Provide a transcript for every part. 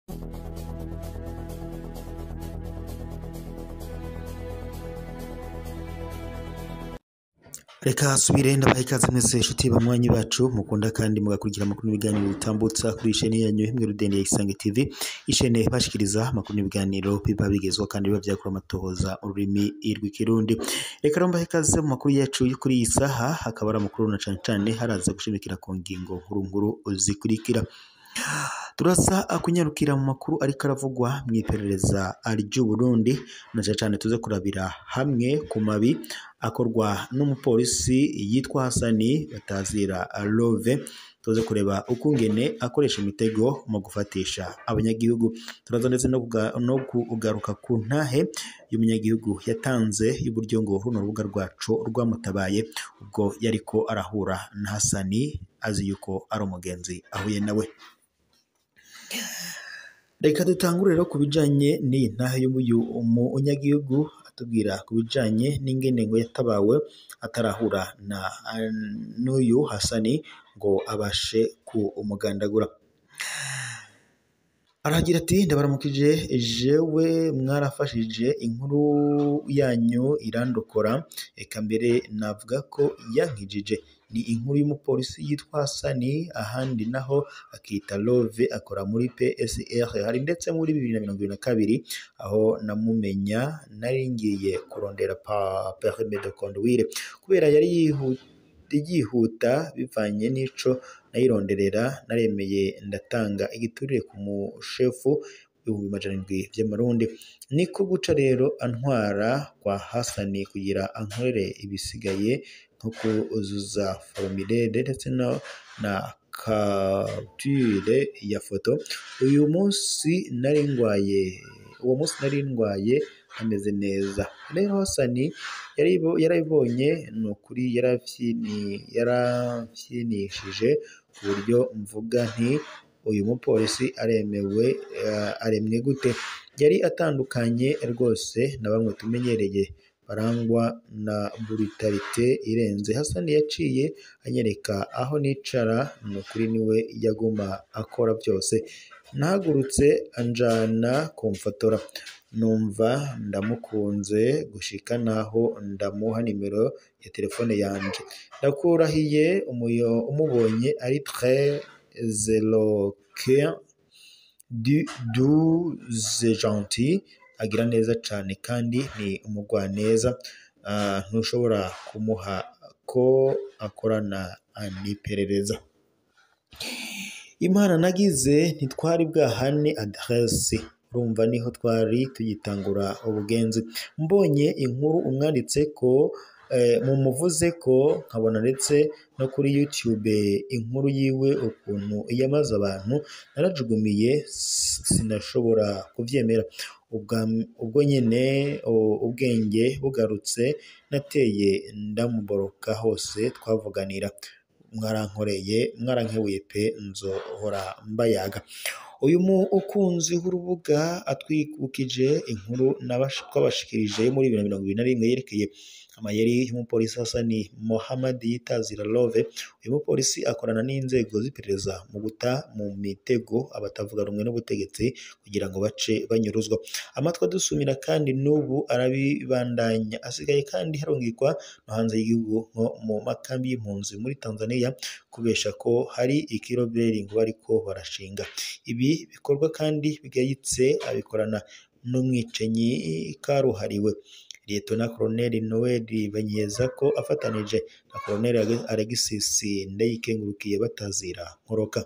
Reka subire ndabaha ikaze mwese inshuti banywanyi bacu mukunda kandi mugakurikira amakuru n'ibiganiro bitambutsa kuri isheni yanyu imwe Rudende ya Isange TV, ishene bashikiriza amakuru n'ibiganiro biba bigezweho kandi biba vyakura amatohoza ururimi rw'ikirundi. Reka rombaha ikaze mu makuru yacu yo kuri iyi saha, hakaba ari amakuru na cane cane haraza gushimikira ku ngingo nkuru zikurikira. Turasa kunyarukira mu makuru ariko aravugwa mw'iperereza ry'u Burundi, na cane tuze kurabira hamwe ku mabi akorwa n'umupolisi yitwa Hasani batazira Love. Tuze kureba ukungene akoresha imitego mu gufatisha abanyagihugu. Turaza ndetse no kugaruka ku ntahe y'umunyagihugu yatanze y'uburyo ngo runo rubuga rwacu rwamutabaye ubwo yariko arahura na Hasani azi yuko ari umugenzi ahuye nawe. Reka dutangure rero ku bijanye n'iyi ntahe y'uyu umunyagihugu atubwira ku bijanye n'ingene ngo yatabawe atarahura n'uyu Hasani ngo abashe ku umugandagura. Aragira ati ndabaramukije, jewe mwarafashije inkuru yanyu irandokora, eka mbere navuga ko yankijije. Ni inkuru y'umupolisi yitwa Hasani, ahandi naho akita Love, akora muri PSR. Hari ndetse muri 2022 aho namumenya nari ngiye kurondera permis de conduire kubera yari yihuta bivanye n'ico nayironderera, naremeye ndatanga igiturire ku mushefu 700 vy'amarundi. Niko guca rero antwara kwa Hasani kugira ankorere ibisigaye nko kuzuza formulaire ndetse na capture ya foto. Uwo munsi nari ndwaye ameze neza. Rero Hasani yarabibonye, nukuri yarafyinishije ku buryo mvuga nti uyu mupolisi aremwe gute. Yari atandukanye rwose na bamwe tumenyereye barangwa na brutalite irenze. Hasani yaciye anyereka aho nicara, nukuri niwe yaguma akora byose. Nahagurutse anjana kumfotora, numva ndamukunze gushika naho ndamuha nimero ya telefone yanje. Ndakurahiye umubonye ari très éloquent, douce, gentil, agira neza cane kandi ni umugwaneza. Ntushobora kumuha ko akorana n'iperereza. Imana nagize ntitwari bwahane adresse, urumva niho twari tuyitangura ubugenzi. Mbonye inkuru umwanditse ko mumuvuze ko, nkabona ndetse no kuri YouTube inkuru yiwe ukuntu yamaze abantu, narajugumiye sinashobora kuvyemera. Ubwo nyene ubwenge bugarutse nateye ndamuboroka hose twavuganira. Mwarankebuye pe, nzohora mbayaga. Uyu mukunzi w'urubuga atwibukije inkuru twabashikirije muri 2021 yerekeye amayeri y'umupolisi Hasani Mohamed yitazira Love. Uyu mupolisi akorana n'inzego z'iperereza mu guta mu mitego abatavuga rumwe n'ubutegetsi kugira ngo bace banyuruzwa. Amatwa dusumira kandi n'ubu arabibandanya. Asigaye kandi harungikwa no hanze y'igihugu nko mu makambi y'impunzi muri Tanzania kubesha ko hari ikiroberi ngo bariko barashinga. Ibi bikorwa kandi bigayitse abikorana n'umwicenyi karuhariwe Lieutenant Colonel Noel Banyeza ko afatanije na Colonel Alexis Ndayikengurukiye batazira Nkoroka.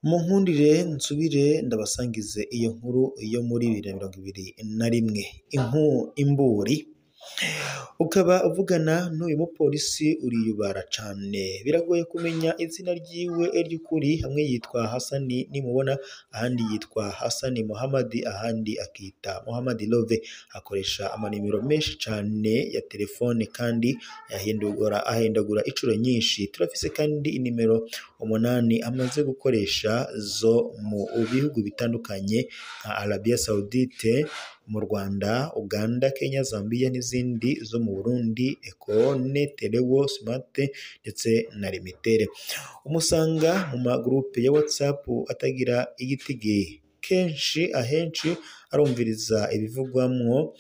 Munkundire nsubire ndabasangize iyo nkuru yo muri 2021 imburi. Ukaba uvugana n'uyu mupolisi uriyubara cane, biragoye kumenya izina ryiwe ry'ukuri. Hamwe yitwa Hasani nimubona, ahandi yitwa Hasani Mohamed, ahandi akita Mohamed Love. Akoresha amanimero menshi cane ya telefone kandi ahindagura icuro nyinshi. Turafise kandi inimero 8 amaze gukoresha zo mu bihugu bitandukanye nka Arabia Saudite, mu Rwanda, Uganda, Kenya, Zambia n'izindi zo mu Burundi, Econe, Telewo, Smart ndetse na Limitere. Umusanga mu magroupe ya WhatsApp atagira igitige, kenshi ahenshi arumviriza ibivugwamwo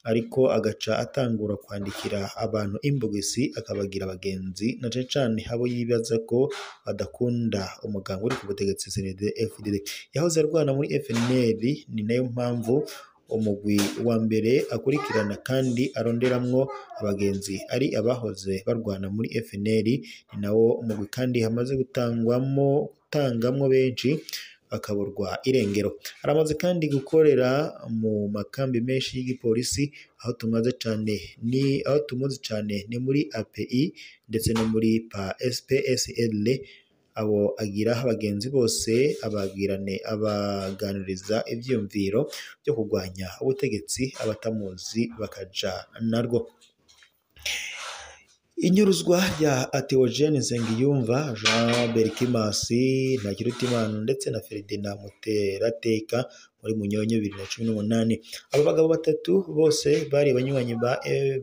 ariko agaca atangura kwandikira abantu imbogesi akabagira abagenzi na cane abo yibaza ko badakunda umuganga uri ku butegetsi CNDD-FDD. Yahoze arwana muri FNL, ni nayo mpamvu umugwi wa mbere akurikirana kandi aronderamwo abagenzi ari abahoze barwana muri FNL, ni nawo umugwi kandi hamaze gutangamwo benshi bakaburwa irengero. Aramaze kandi gukorera mu makambi menshi y'igipolisi, aho tumuzi cane ni muri API ndetse no muri SPSL. Abo agira abagenzi bose abaganiriza ivyumviro byo kurwanya ubutegetsi, abatamuzi bakaja narwo. Inyuruzwa rya Theogene Nsengiyumva, Jean Berkimasi, Ntakirutimana ndetse na Ferdinand Muterateka muri Munyonyo 2018. Abo bagabo batatu bose bari abanywanyi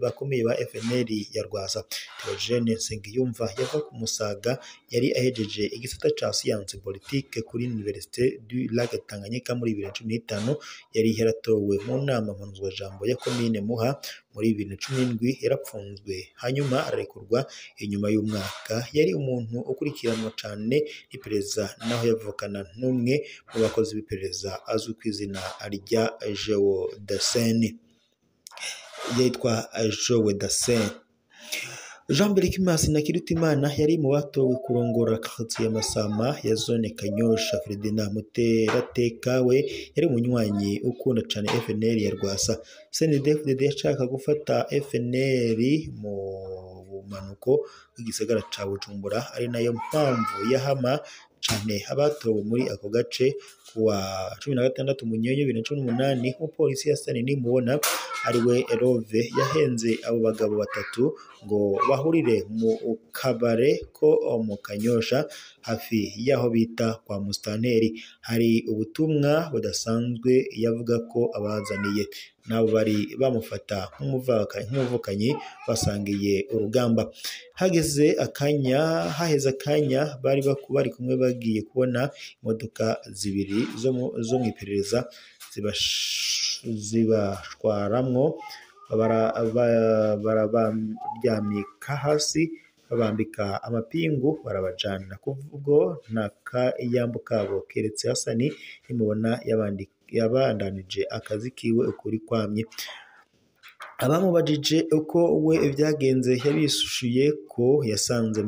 bakomeye ba FNL ya Rwasa. Theogene Nsengiyumva yava ku Musaga, yari ahejeje igisata ca science politique kuri Université du Lac Tanganyika muri 2015. Yari yaratowe mu nama mpanuzwa jambo ya komine Muha muri 2017. Yarapfunzwe hanyuma arekurwa inyuma y'umwaka. Yari umuntu ukurikiranwa cane iperereza, naho yavukana n'umwe mu bakozi b'iperereza azwi ku izina rya Jeo Dasen. Yitwa Jeo Dasen. Jean Berkimasi na Kirutimana yari mu batowe kurongora quartier Masama ya zone Kanyosha. Ferdinand Muterateka we yari umunywanyi ukunda cane FNL ya Rwasa. CNDD-FDD yashaka gufata FNL mu bumanuko bw'igisagara ca Bujumbura, ari nayo mpamvu yahama cane abatowe muri ako gace. Kuwa 16 Munyonyo 2018, umupolisi Hassan Nimubona ariwe Erove yahenze abo bagabo batatu ngo bahurire mu kabare ko mu Kanyosha hafi yaho bita kwa Mustanteri. Hari ubutumwa budasanzwe yavuga ko abazaniye, nabo bari bamufata nk'umuvukanyi basangiye urugamba. Haheze akanya bari kumwe, bagiye kubona imodoka zibiri zo mu iperereza zibashwaramwo, barabaryamika hasi, babambika amapingu, barabajana. Kuvugo nta kayambo kabo keretse Hasani Nimubona yabandanije akazi kiwe ukuri kwamye. Abamubajije uko we ibyagenze yabishuye ko yasanze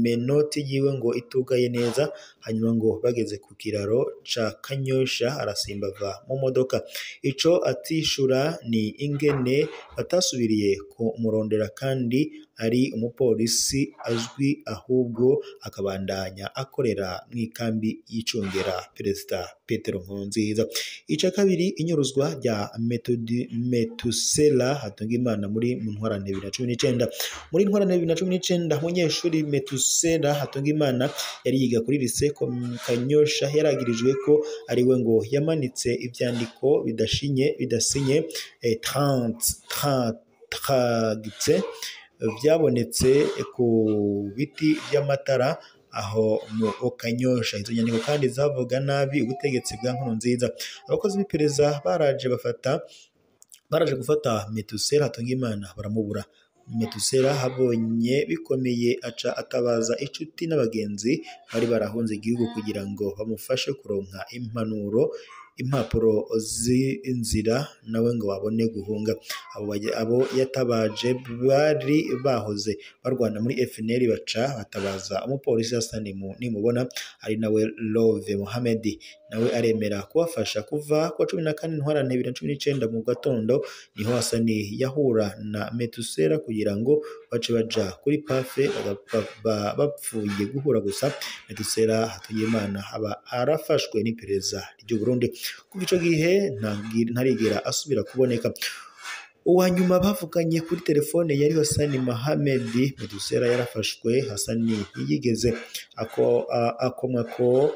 menoti yiwe ngo itugaye neza, hanyuma ngo bageze ku kiraro ca Kanyosha arasimba ava mu modoka. Ico atishura ni ingene batasubiriye kumurondera kandi ari umupolisi azwi, ahubwo akabandanya akorera mw'ikambi y'icungera Perezida Petero Nkurunziza. Ica kabiri, inyuruzwa rya Metusela Hatungimana muri Ntwarante 2019. Muri Ntwarante 2019, umunyeshuri Metusela Hatungimana yari yiga kuri lycée Kanyosha. Yaragirijwe ko ari we ngo yamanitse ivyandiko bidasinye 30 byabonetse ku biti by'amatara aho mu Kanyosha. Izo nyandiko kandi zavuga nabi ubutegetsi bwa Nkurunziza. Abakozi b'iperereza baraje gufata Metusela Hatungimana baramubura. Metusela habonye bikomeye aca atabaza inshuti n'abagenzi bari barahunze igihugu kugira ngo bamufashe kuronka impapuro z'inzira nawe ngo babone guhunga. Abo yatabaje bari bahoze barwana muri FNL, baca batabaza umupolisi Hassan Nimubona ari nawe Love Mohamed, nawe aremera kubafasha. Kuva kwa 14 Ntwarante 2019 mu gatondo niho Hassan yahura na Metusela kugira ngo bace baja kuri pafe, bapfuye guhura gusa. Metusela Hatungimana aba arafashwe n'iperereza ry'u Burundi. Kuva ico gihe ntarigera asubira kuboneka. Uwa nyuma bavuganye kuri telefone yari Hassan Mohamed. Metusela yarafashwe, Hassan yigeze akomwa ko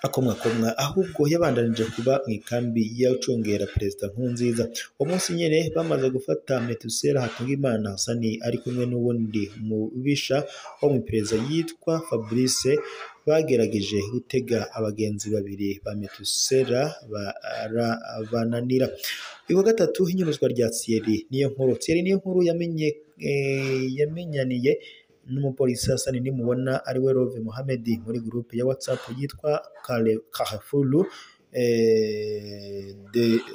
akomwa ahubwo yabandanije kuba mu ikambi y'ucungera perezida Nkurunziza. uwo munsi nyene bamaze gufata Metusela Hatungimana Hasani ari kumwe n'uwundi mubisha wo mu iperereza yitwa Fabrice bagerageje gutega abagenzi babiri ba Metusela barabananira. Uwa gatatu inyuruzwa rya Thierry Niyonkuru yamenyaniye n'umupolisi Hasani Nimubona ari we Love Mohamed muri groupe ya WhatsApp yitwa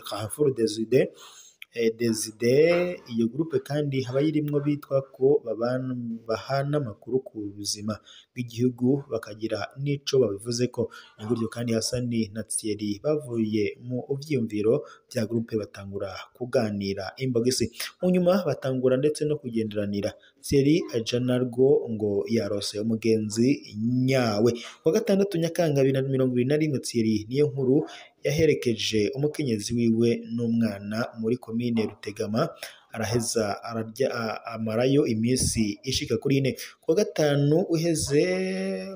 Carrefour des idées. Iyo groupe kandi haba yirimwo bitwa ko bahana amakuru ku buzima bw'igihugu bakagira n'ico babivuze ko. Ni gutyo kandi Hasani na Thierry bavuye mu vyiyumviro bya groupe batangura kuganira imbogisi, mu nyuma batangura ndetse no kugenderanira. Thierry aja narwo ngo yarose umugenzi nyawe. Kuwa gatandatu Nyakanga 2021 Thierry Niyonkuru yaherekeje umukenyezi wiwe n'umwana muri komine Rutegama araheza amarayo iminsi ishika kuri 4. Kuwa gatanu uheze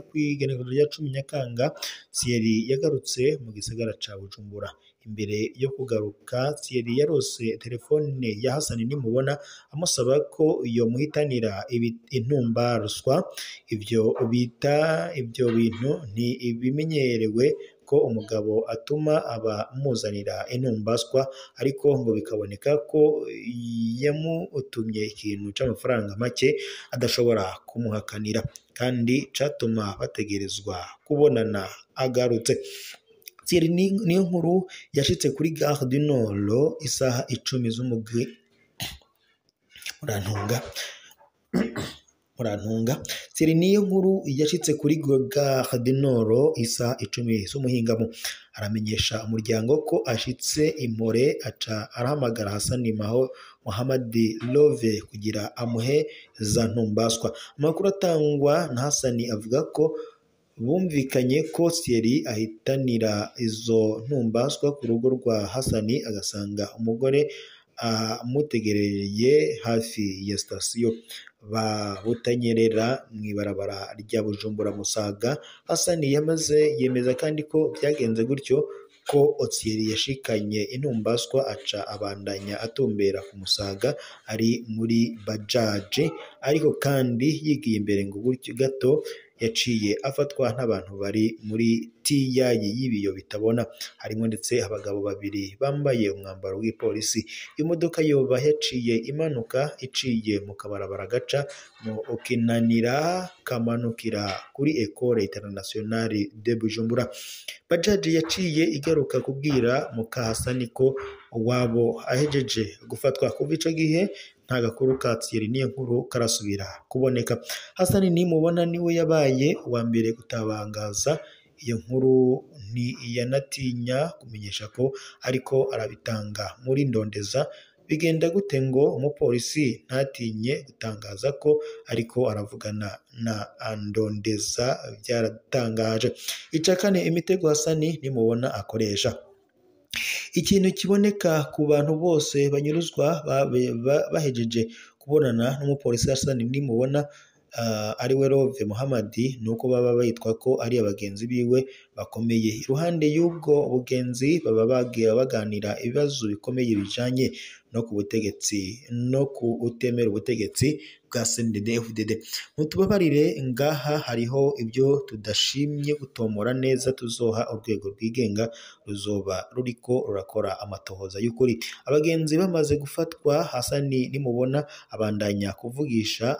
kwigenekerezo rya 10 Nyakanga Thierry yagarutse mu gisagara ca Bujumbura. Imbere yo kugaruka Thierry yarose telefone ya Hasani Nimubona amusaba ko iyo muhitanira intumba ruswa. Ibyo bintu ni ibimenyerewe ko umugabo atuma abamuzanira intumbaswa, ariko ngo bikaboneka ko yamutumye ikintu c'amafaranga make adashobora kumuhakanira kandi catuma bategerezwa kubonana agarutse. Thierry Niyonkuru yashitse kuri Gare du Nord isaha 10 z'umugwi murantunga. Thierry Niyonkuru yashitse kuri Gare du Nord isaha 10 z'umuhingamo aramenyesha umuryango ko ashitse Impore, aca arahamagara Hasani Mohamed Love kugira amuhe za ntumbaswa. Amakuru atangwa na Hasani avuga ko bumvikanye ko Thierry ahitanira izo ntumbaswa ku rugo rwa Hasani agasanga umugore amutegereye hafi ya sitasiyo Butanyerera mw'ibarabara rya Bujumbura Musaga. Hasani yemeza kandi ko byagenze gutyo ko Thierry yashikanye intumbaswa aca abandanya atumbera ku Musaga ari muri bajaji, ariko kandi yigiye imbere ngo gutyo gato yaciye afatwa n'abantu bari muri tiyayi y'ibiyo bitabona, harimo ndetse abagabo babiri bambaye umwambaro w'ipolisi. Imodoka yoba yaciye imanuka iciye mu kabarabara gaca mu Kinanira kamanukira kuri Ecole Internationale de Bujumbura. Bajaji yaciye igaruka kubwira muka Hasani ko wabo ahejeje gufatwa. Kuva ico gihe nta gakuru ka Thierry Niyonkuru karasubira kuboneka. Hasani Nimubona niwe yabaye uwa mbere gutabangaza iyo nkuru, ntiyanatinya kumenyesha ko ariko arabitanga muri ndondeza. Bigenda gute ngo umupolisi ntatinye gutangaza ko ariko aravugana na ndondeza? Byaratangaje. Icakane imitego Hasani Nimubona akoresha. Ikintu kiboneka ku bantu bose banyuruzwa bahejeje kubonana n'umupolisi Hasani Nimubona ari we Love Mohamed, nuko baba bayitwa ko ari abagenzi biwe bakomeye. Iruhande y'ubwo bugenzi baba baganira ibibazo bikomeye bijanye no ku butegetsi no ku utemera ubutegetsi bwa CNDD-FDD. Mutubabarire, ngaha hariho ibyo tudashimye gutomora neza, tuzoha urwego rwigenga ruzoba ruriko rurakora amatohoza y'ukuri. Abagenzi bamaze gufatwa, Hasani Nimubona abandanya kuvugisha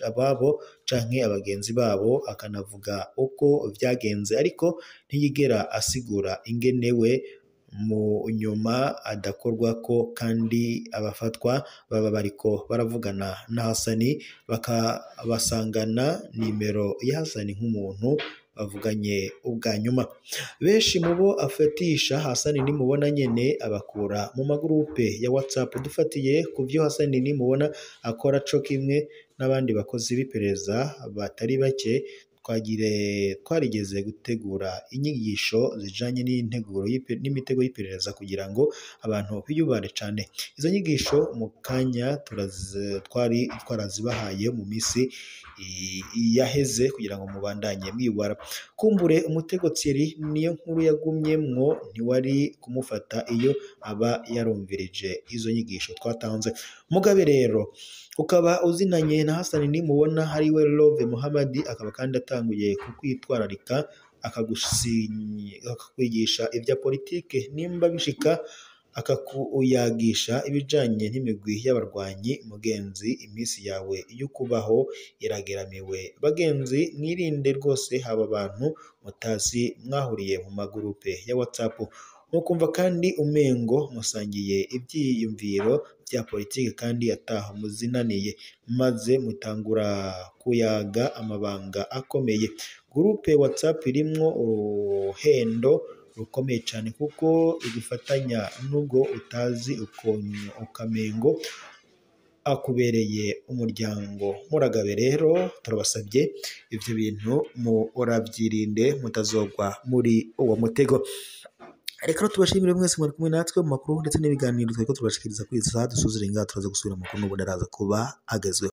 ababo canke abagenzi babo, akanavuga uko vyagenze, ariko ntiyigera asigura ingenewe mu nyuma adakorwa ko, kandi abafatwa baba bariko baravugana na Hasani bakabasangana nimero ya Hasani nk'umuntu bavuganye ubwa nyuma. Benshi mu bo afatisha Hasani Nimubona nyene abakura mu magurupe ya WhatsApp. Dufatiye ku vyo Hasani Nimubona akora co kimwe n'abandi bakozi b'iperereza batari bake, twarigeze gutegura inyigisho zijanye n'imitego y'iperereza kugira ngo abantu biyubare cane. Izo nyigisho mu kanya twarazibahaye mu misi yaheze kugira ngo mubandanye mwibara. Kumbure umutego Thierry niyo nkuru yagumyemwo ntiwari kumufata iyo aba yarumvirije izo nyigisho twatanze. Mugabe rero ukaba uzinanye na Hassan nimubona hariwe Love Muhammad, akaba kandi atanguye kukwitwararika akakwigisha ibya politike, nimba bishika akakuyagisha ibijanye n'imigwi y'abarwanyi. Mugenzi, imisi yawe yo kubaho irageramiwe. Bagenzi, mwirinde rwose haba abantu mutazi mwahuriye mu magurupe ya WhatsApp mukumva kandi umengo musangiye ibyiyumviro bya politike kandi ataho muzinaniye, maze mutangura kuyaga amabanga akomeye. Gurupe WhatsApp irimwo uruhendo rukomeye cyane kuko igufatanya nubwo utazi ukamengo akubereye umuryango. Muragabe rero turabasabye ivyo bintu murabyirinde mutazogwa muri uwo mutego. Reka tubashimire mwese mwari kumwe natwe mu makuru ndetse n'ibiganiro twariko tubashikiriza kuri iyi saha. Dusuzire ngaha turaza gusubira mu makuru n'ubundi araza kuba agezweho.